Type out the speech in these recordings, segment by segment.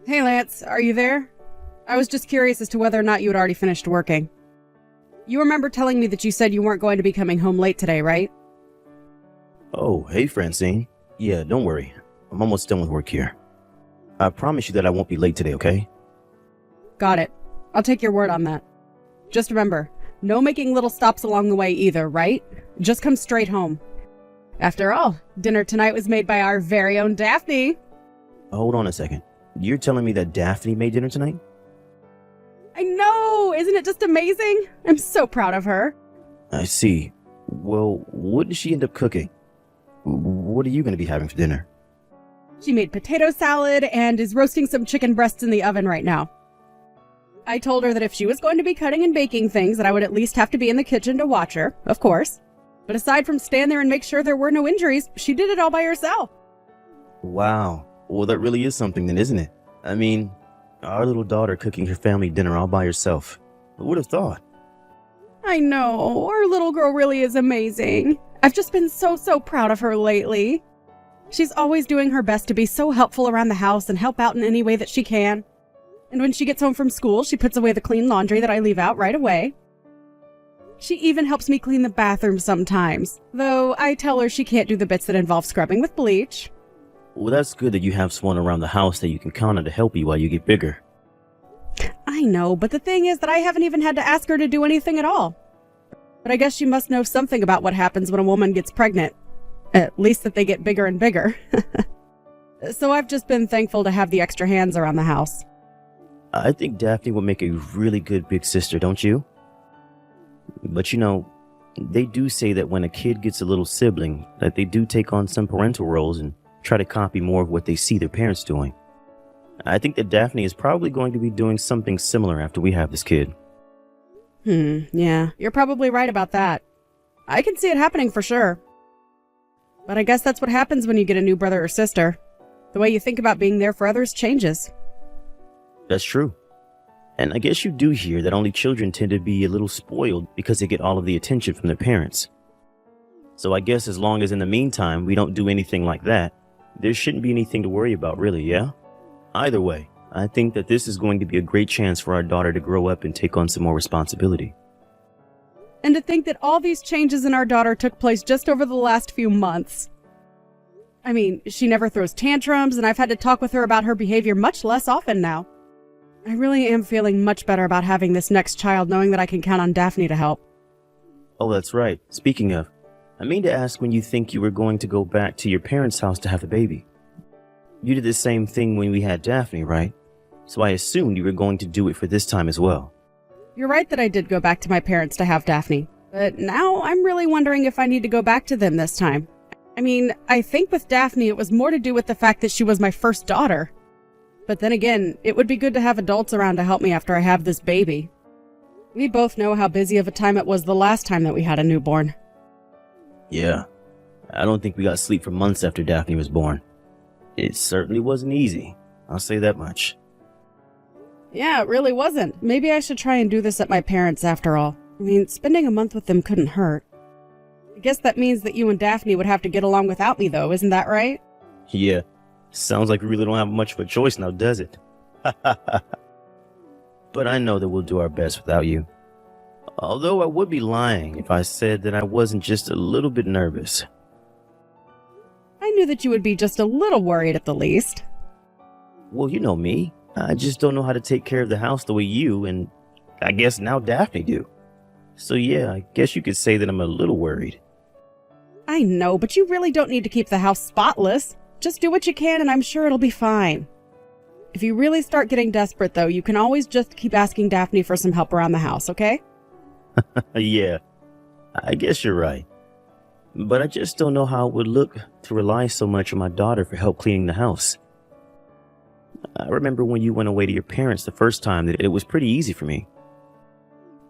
Hey Lance, are you there? I was just curious as to whether or not you had already finished working. You remember telling me that you said you weren't going to be coming home late today, right? Oh, hey Francine. Yeah, don't worry. I'm almost done with work here. I promise you that I won't be late today, okay? Got it. I'll take your word on that. Just remember, no making little stops along the way either, right? Just come straight home. After all, dinner tonight was made by our very own Daphne. Hold on a second. You're telling me that Daphne made dinner tonight? I know! Isn't it just amazing? I'm so proud of her. I see. Well, what did she end up cooking? What are you going to be having for dinner? She made potato salad and is roasting some chicken breasts in the oven right now. I told her that if she was going to be cutting and baking things, that I would at least have to be in the kitchen to watch her, of course. But aside from stand there and make sure there were no injuries, she did it all by herself. Wow. Well, that really is something then, isn't it? I mean, our little daughter cooking her family dinner all by herself. Who would have thought? I know, our little girl really is amazing. I've just been so proud of her lately. She's always doing her best to be so helpful around the house and help out in any way that she can. And when she gets home from school, she puts away the clean laundry that I leave out right away. She even helps me clean the bathroom sometimes, though I tell her she can't do the bits that involve scrubbing with bleach. Well, that's good that you have someone around the house that you can count on to help you while you get bigger. I know, but the thing is that I haven't even had to ask her to do anything at all. But I guess she must know something about what happens when a woman gets pregnant. At least that they get bigger and bigger. So I've just been thankful to have the extra hands around the house. I think Daphne would make a really good big sister, don't you? But you know, they do say that when a kid gets a little sibling, that they do take on some parental roles and try to copy more of what they see their parents doing. I think that Daphne is probably going to be doing something similar after we have this kid. Yeah, you're probably right about that. I can see it happening for sure. But I guess that's what happens when you get a new brother or sister. The way you think about being there for others changes. That's true. And I guess you do hear that only children tend to be a little spoiled because they get all of the attention from their parents. So I guess as long as in the meantime we don't do anything like that, there shouldn't be anything to worry about, really, yeah? Either way, I think that this is going to be a great chance for our daughter to grow up and take on some more responsibility. And to think that all these changes in our daughter took place just over the last few months. I mean, she never throws tantrums, and I've had to talk with her about her behavior much less often now. I really am feeling much better about having this next child, knowing that I can count on Daphne to help. Oh, that's right. Speaking of, I mean to ask when you think you were going to go back to your parents' house to have the baby. You did the same thing when we had Daphne, right? So I assumed you were going to do it for this time as well. You're right that I did go back to my parents to have Daphne, but now I'm really wondering if I need to go back to them this time. I mean, I think with Daphne it was more to do with the fact that she was my first daughter. But then again, it would be good to have adults around to help me after I have this baby. We both know how busy of a time it was the last time that we had a newborn. Yeah, I don't think we got sleep for months after Daphne was born. It certainly wasn't easy, I'll say that much. Yeah, it really wasn't. Maybe I should try and do this at my parents' after all. I mean, spending a month with them couldn't hurt. I guess that means that you and Daphne would have to get along without me, though, isn't that right? Yeah, sounds like we really don't have much of a choice now, does it? But I know that we'll do our best without you. Although I would be lying if I said that I wasn't just a little bit nervous. I knew that you would be just a little worried at the least. Well, you know me. I just don't know how to take care of the house the way you and I guess now Daphne do. So yeah, I guess you could say that I'm a little worried. I know, but you really don't need to keep the house spotless. Just do what you can and I'm sure it'll be fine. If you really start getting desperate though, you can always just keep asking Daphne for some help around the house, okay? Yeah, I guess you're right. But I just don't know how it would look to rely so much on my daughter for help cleaning the house. I remember when you went away to your parents the first time that it was pretty easy for me.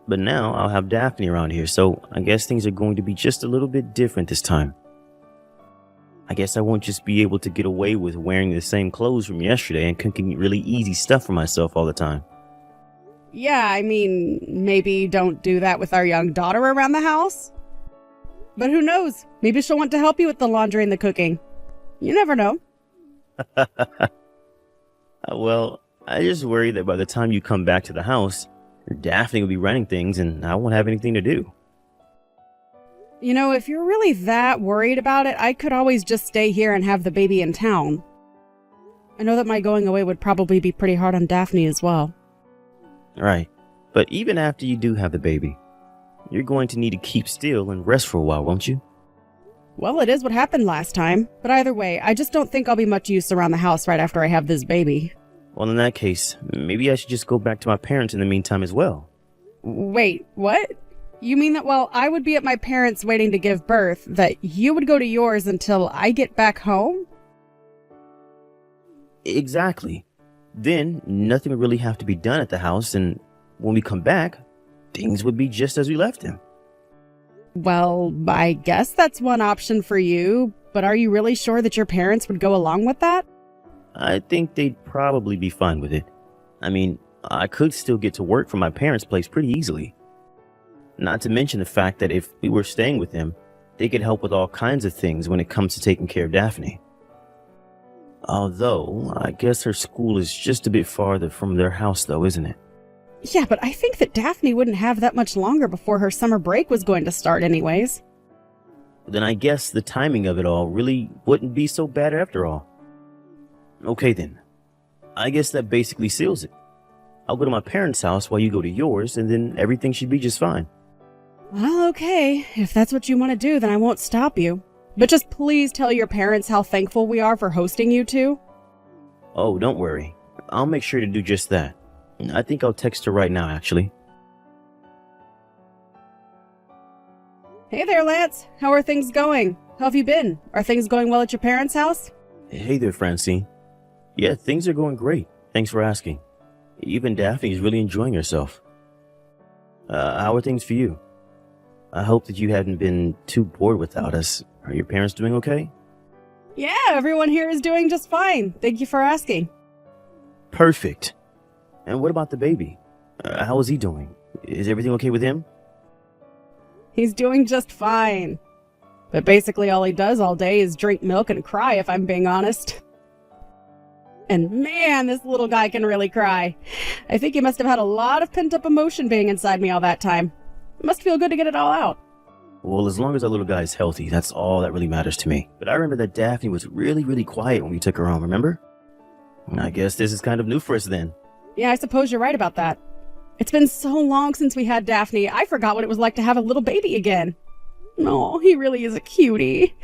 But now I'll have Daphne around here, so I guess things are going to be just a little bit different this time. I guess I won't just be able to get away with wearing the same clothes from yesterday and cooking really easy stuff for myself all the time. Yeah, I mean, maybe don't do that with our young daughter around the house. But who knows? Maybe she'll want to help you with the laundry and the cooking. You never know. Well, I just worry that by the time you come back to the house, Daphne will be running things and I won't have anything to do. You know, if you're really that worried about it, I could always just stay here and have the baby in town. I know that my going away would probably be pretty hard on Daphne as well. Right. But even after you do have the baby, you're going to need to keep still and rest for a while, won't you? Well, it is what happened last time. But either way, I just don't think I'll be much use around the house right after I have this baby. Well, in that case, maybe I should just go back to my parents in the meantime as well. Wait, what? You mean that while I would be at my parents' waiting to give birth, that you would go to yours until I get back home? Exactly. Then, nothing would really have to be done at the house, and when we come back, things would be just as we left them. Well, I guess that's one option for you, but are you really sure that your parents would go along with that? I think they'd probably be fine with it. I mean, I could still get to work from my parents' place pretty easily. Not to mention the fact that if we were staying with them, they could help with all kinds of things when it comes to taking care of Daphne. Although, I guess her school is just a bit farther from their house though, isn't it? Yeah, but I think that Daphne wouldn't have that much longer before her summer break was going to start anyways. Then I guess the timing of it all really wouldn't be so bad after all. Okay then. I guess that basically seals it. I'll go to my parents' house while you go to yours, and then everything should be just fine. Well, okay. If that's what you want to do, then I won't stop you. But just please tell your parents how thankful we are for hosting you two. Oh, don't worry. I'll make sure to do just that. I think I'll text her right now, actually. Hey there, Lance. How are things going? How have you been? Are things going well at your parents' house? Hey there, Francine. Yeah, things are going great. Thanks for asking. Even Daphne is really enjoying herself. How are things for you? I hope that you haven't been too bored without us. Are your parents doing okay? Yeah, everyone here is doing just fine. Thank you for asking. Perfect. And what about the baby? How is he doing? Is everything okay with him? He's doing just fine. But basically all he does all day is drink milk and cry, if I'm being honest. And man, this little guy can really cry. I think he must have had a lot of pent-up emotion being inside me all that time. It must feel good to get it all out. Well, as long as our little guy is healthy, that's all that really matters to me. But I remember that Daphne was really quiet when we took her home, remember? I guess this is kind of new for us then. Yeah, I suppose you're right about that. It's been so long since we had Daphne, I forgot what it was like to have a little baby again. Oh, he really is a cutie.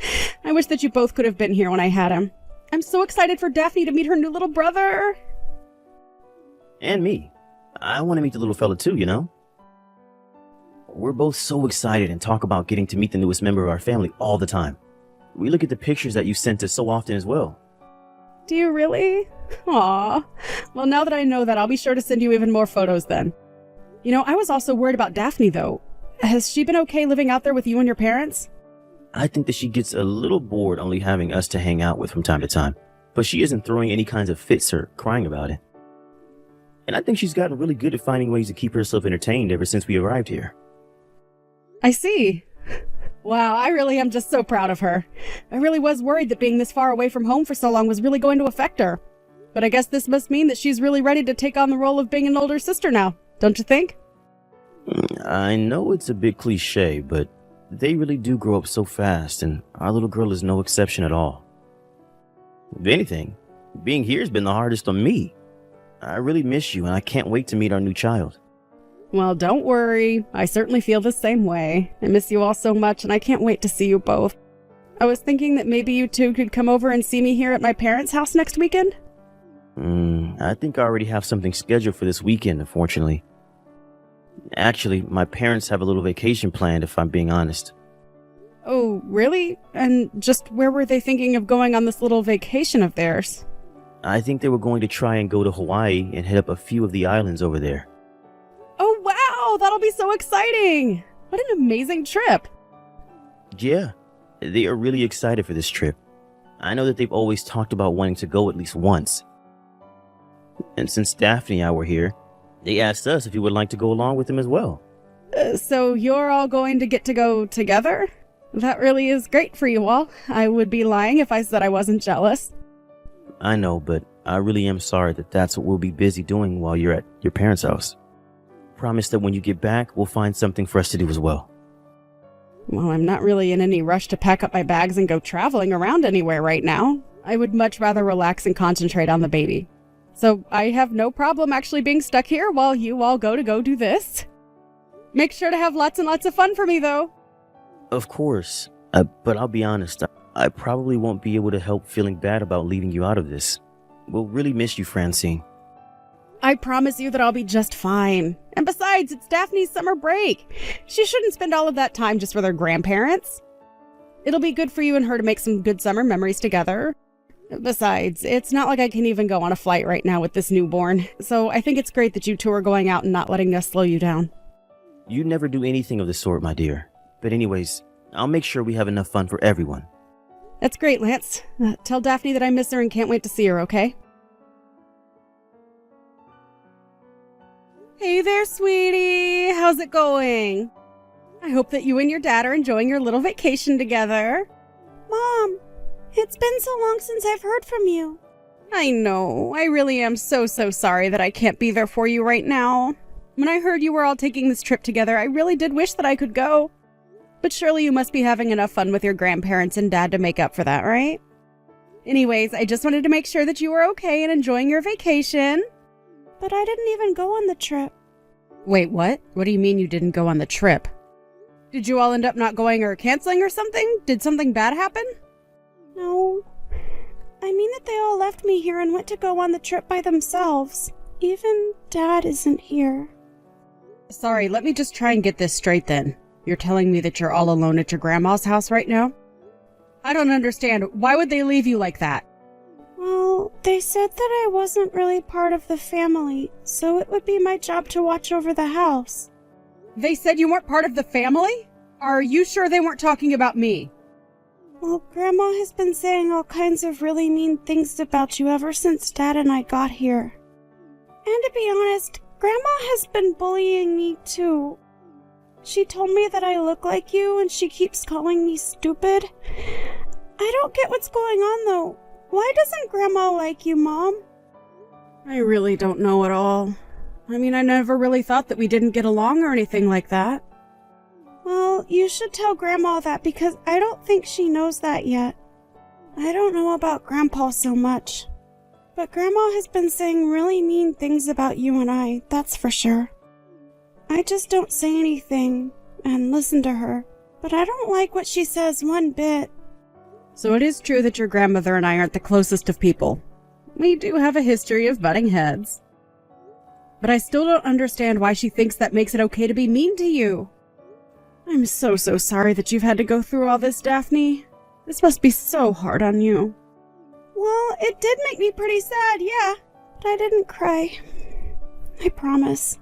I wish that you both could have been here when I had him. I'm so excited for Daphne to meet her new little brother. And me. I want to meet the little fella too, you know? We're both so excited and talk about getting to meet the newest member of our family all the time. We look at the pictures that you sent us so often as well. Do you really? Aw. Well, now that I know that, I'll be sure to send you even more photos then. You know, I was also worried about Daphne, though. Has she been okay living out there with you and your parents? I think that she gets a little bored only having us to hang out with from time to time, but she isn't throwing any kinds of fits or crying about it. And I think she's gotten really good at finding ways to keep herself entertained ever since we arrived here. I see. Wow, I really am just so proud of her. I really was worried that being this far away from home for so long was really going to affect her. But I guess this must mean that she's really ready to take on the role of being an older sister now, don't you think? I know it's a bit cliche, but they really do grow up so fast, and our little girl is no exception at all. If anything, being here has been the hardest on me. I really miss you, and I can't wait to meet our new child. Well, don't worry. I certainly feel the same way. I miss you all so much, and I can't wait to see you both. I was thinking that maybe you two could come over and see me here at my parents' house next weekend. I think I already have something scheduled for this weekend, unfortunately. Actually, my parents have a little vacation planned, if I'm being honest. Oh, really? And just where were they thinking of going on this little vacation of theirs? I think they were going to try and go to Hawaii and hit up a few of the islands over there. Oh, wow! That'll be so exciting! What an amazing trip! Yeah, they are really excited for this trip. I know that they've always talked about wanting to go at least once. And since Daphne and I were here, they asked us if we would like to go along with them as well. So you're all going to get to go together? That really is great for you all. I would be lying if I said I wasn't jealous. I know, but I really am sorry that that's what we'll be busy doing while you're at your parents' house. Promise that when you get back, we'll find something for us to do as well. Well, I'm not really in any rush to pack up my bags and go traveling around anywhere right now. I would much rather relax and concentrate on the baby. So I have no problem actually being stuck here while you all go do this. Make sure to have lots and lots of fun for me, though. Of course, but I'll be honest, I probably won't be able to help feeling bad about leaving you out of this. We'll really miss you, Francine. I promise you that I'll be just fine. And besides, it's Daphne's summer break. She shouldn't spend all of that time just with her grandparents. It'll be good for you and her to make some good summer memories together. Besides, it's not like I can even go on a flight right now with this newborn, so I think it's great that you two are going out and not letting us slow you down. You never do anything of the sort, my dear. But anyways, I'll make sure we have enough fun for everyone. That's great, Lance. Tell Daphne that I miss her and can't wait to see her, okay? Hey there, sweetie. How's it going? I hope that you and your dad are enjoying your little vacation together. Mom, it's been so long since I've heard from you. I know. I really am so sorry that I can't be there for you right now. When I heard you were all taking this trip together, I really did wish that I could go. But surely you must be having enough fun with your grandparents and dad to make up for that, right? Anyways, I just wanted to make sure that you were okay and enjoying your vacation. But I didn't even go on the trip. Wait, what? What do you mean you didn't go on the trip? Did you all end up not going or canceling or something? Did something bad happen? No. I mean that they all left me here and went to go on the trip by themselves. Even Dad isn't here. Sorry, let me just try and get this straight then. You're telling me that you're all alone at your grandma's house right now? I don't understand. Why would they leave you like that? Well, they said that I wasn't really part of the family, so it would be my job to watch over the house. They said you weren't part of the family? Are you sure they weren't talking about me? Well, Grandma has been saying all kinds of really mean things about you ever since Dad and I got here. And to be honest, Grandma has been bullying me too. She told me that I look like you and she keeps calling me stupid. I don't get what's going on though. Why doesn't Grandma like you, Mom? I really don't know at all. I mean, I never really thought that we didn't get along or anything like that. Well, you should tell Grandma that because I don't think she knows that yet. I don't know about Grandpa so much. But Grandma has been saying really mean things about you and I, that's for sure. I just don't say anything and listen to her, but I don't like what she says one bit. So it is true that your grandmother and I aren't the closest of people. We do have a history of butting heads. But I still don't understand why she thinks that makes it okay to be mean to you. I'm so sorry that you've had to go through all this, Daphne. This must be so hard on you. Well, it did make me pretty sad, yeah. But I didn't cry. I promise.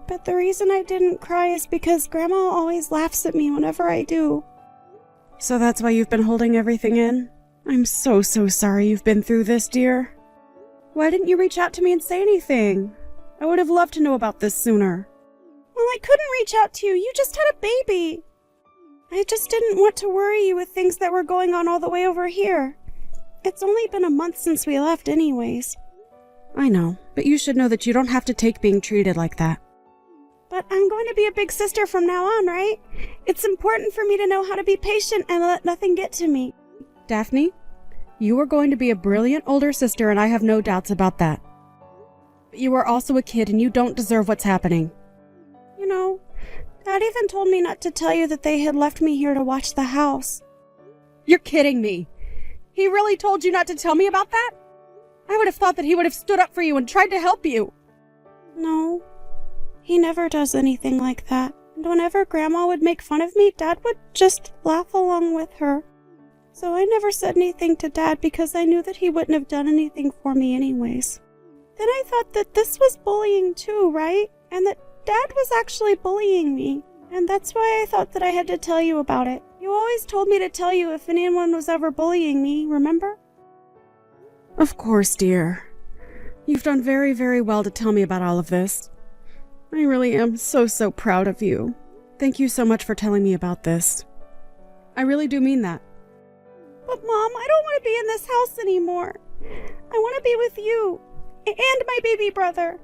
But the reason I didn't cry is because Grandma always laughs at me whenever I do. So that's why you've been holding everything in? I'm so sorry you've been through this, dear. Why didn't you reach out to me and say anything? I would have loved to know about this sooner. Well, I couldn't reach out to you. You just had a baby. I just didn't want to worry you with things that were going on all the way over here. It's only been a month since we left anyways. I know, but you should know that you don't have to take being treated like that. But I'm going to be a big sister from now on, right? It's important for me to know how to be patient and let nothing get to me. Daphne, you are going to be a brilliant older sister, and I have no doubts about that. But you are also a kid, and you don't deserve what's happening. You know, Dad even told me not to tell you that they had left me here to watch the house. You're kidding me. He really told you not to tell me about that? I would have thought that he would have stood up for you and tried to help you. No, he never does anything like that. And whenever Grandma would make fun of me, Dad would just laugh along with her. So I never said anything to Dad because I knew that he wouldn't have done anything for me anyways. Then I thought that this was bullying too, right? And that Dad was actually bullying me. And that's why I thought that I had to tell you about it. You always told me to tell you if anyone was ever bullying me, remember? Of course, dear. You've done very well to tell me about all of this. I really am so proud of you. Thank you so much for telling me about this. I really do mean that. But Mom, I don't want to be in this house anymore. I want to be with you and my baby brother.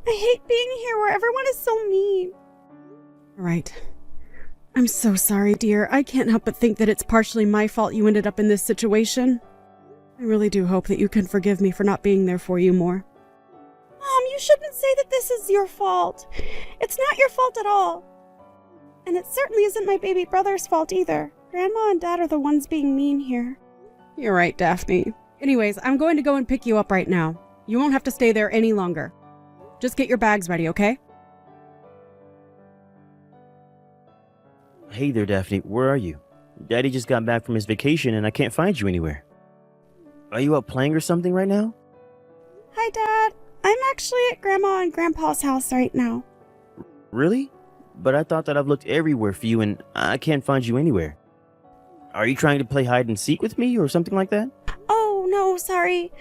I hate being here where everyone is so mean. Right. I'm so sorry, dear. I can't help but think that it's partially my fault you ended up in this situation. I really do hope that you can forgive me for not being there for you more. Mom, you shouldn't say that this is your fault. It's not your fault at all. And it certainly isn't my baby brother's fault either. Grandma and Dad are the ones being mean here. You're right, Daphne. Anyways, I'm going to go and pick you up right now. You won't have to stay there any longer. Just get your bags ready, okay? Hey there, Daphne. Where are you? Daddy just got back from his vacation and I can't find you anywhere. Are you up playing or something right now? Hi, Dad. I'm actually at Grandma and Grandpa's house right now. Really? But I thought that I've looked everywhere for you and I can't find you anywhere. Are you trying to play hide and seek with me or something like that? Oh, no, sorry.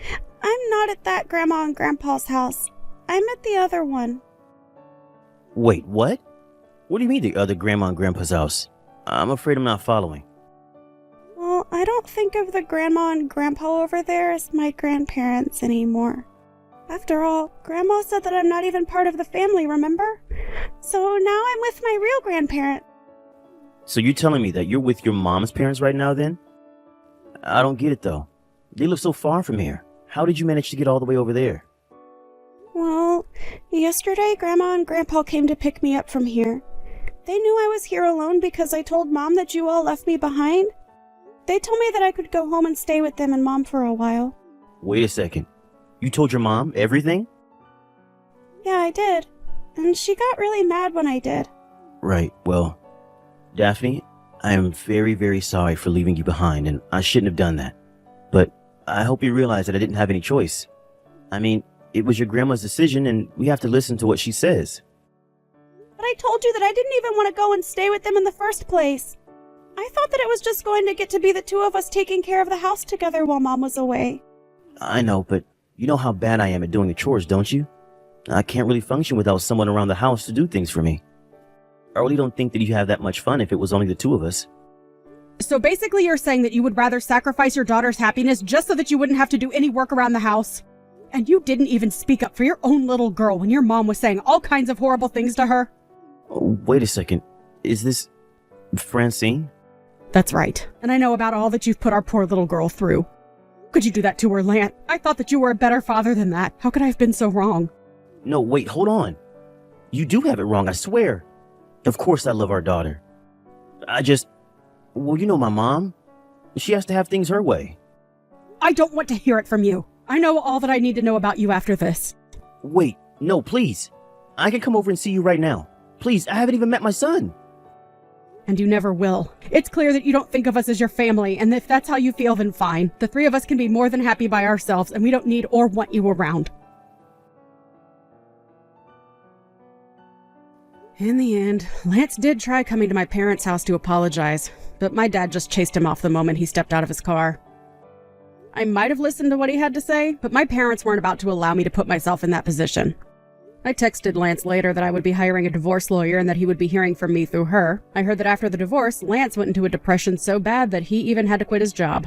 I'm not at that Grandma and Grandpa's house. I'm at the other one. Wait, what? What do you mean the other Grandma and Grandpa's house? I'm afraid I'm not following. Well, I don't think of the Grandma and Grandpa over there as my grandparents anymore. After all, Grandma said that I'm not even part of the family, remember? So now I'm with my real grandparent. So you're telling me that you're with your mom's parents right now then? I don't get it though. They live so far from here. How did you manage to get all the way over there? Well, yesterday Grandma and Grandpa came to pick me up from here. They knew I was here alone because I told Mom that you all left me behind. They told me that I could go home and stay with them and Mom for a while. Wait a second. You told your mom everything? Yeah, I did. And she got really mad when I did. Right, well, Daphne, I am very, very sorry for leaving you behind and I shouldn't have done that. But I hope you realize that I didn't have any choice. I mean, it was your grandma's decision and we have to listen to what she says. But I told you that I didn't even want to go and stay with them in the first place. I thought that it was just going to get to be the two of us taking care of the house together while Mom was away. I know, but you know how bad I am at doing the chores, don't you? I can't really function without someone around the house to do things for me. I really don't think that you have that much fun if it was only the two of us. So basically you're saying that you would rather sacrifice your daughter's happiness just so that you wouldn't have to do any work around the house? And you didn't even speak up for your own little girl when your mom was saying all kinds of horrible things to her? Oh, wait a second. Is this Francine? That's right. And I know about all that you've put our poor little girl through. Could you do that to her, Lance? I thought that you were a better father than that. How could I have been so wrong? No, wait, hold on. You do have it wrong, I swear. Of course I love our daughter. Well, you know my mom. She has to have things her way. I don't want to hear it from you. I know all that I need to know about you after this. Wait, no, please. I can come over and see you right now. Please, I haven't even met my son. And you never will. It's clear that you don't think of us as your family, and if that's how you feel, then fine. The three of us can be more than happy by ourselves, and we don't need or want you around. In the end, Lance did try coming to my parents' house to apologize, but my dad just chased him off the moment he stepped out of his car. I might have listened to what he had to say, but my parents weren't about to allow me to put myself in that position. I texted Lance later that I would be hiring a divorce lawyer and that he would be hearing from me through her. I heard that after the divorce, Lance went into a depression so bad that he even had to quit his job.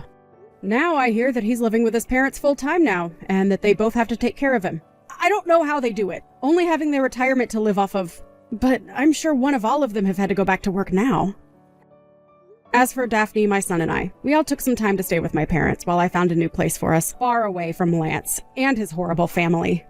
Now I hear that he's living with his parents full-time now, and that they both have to take care of him. I don't know how they do it, only having their retirement to live off of, but I'm sure one of all of them have had to go back to work now. As for Daphne, my son, and I, we all took some time to stay with my parents while I found a new place for us, far away from Lance and his horrible family.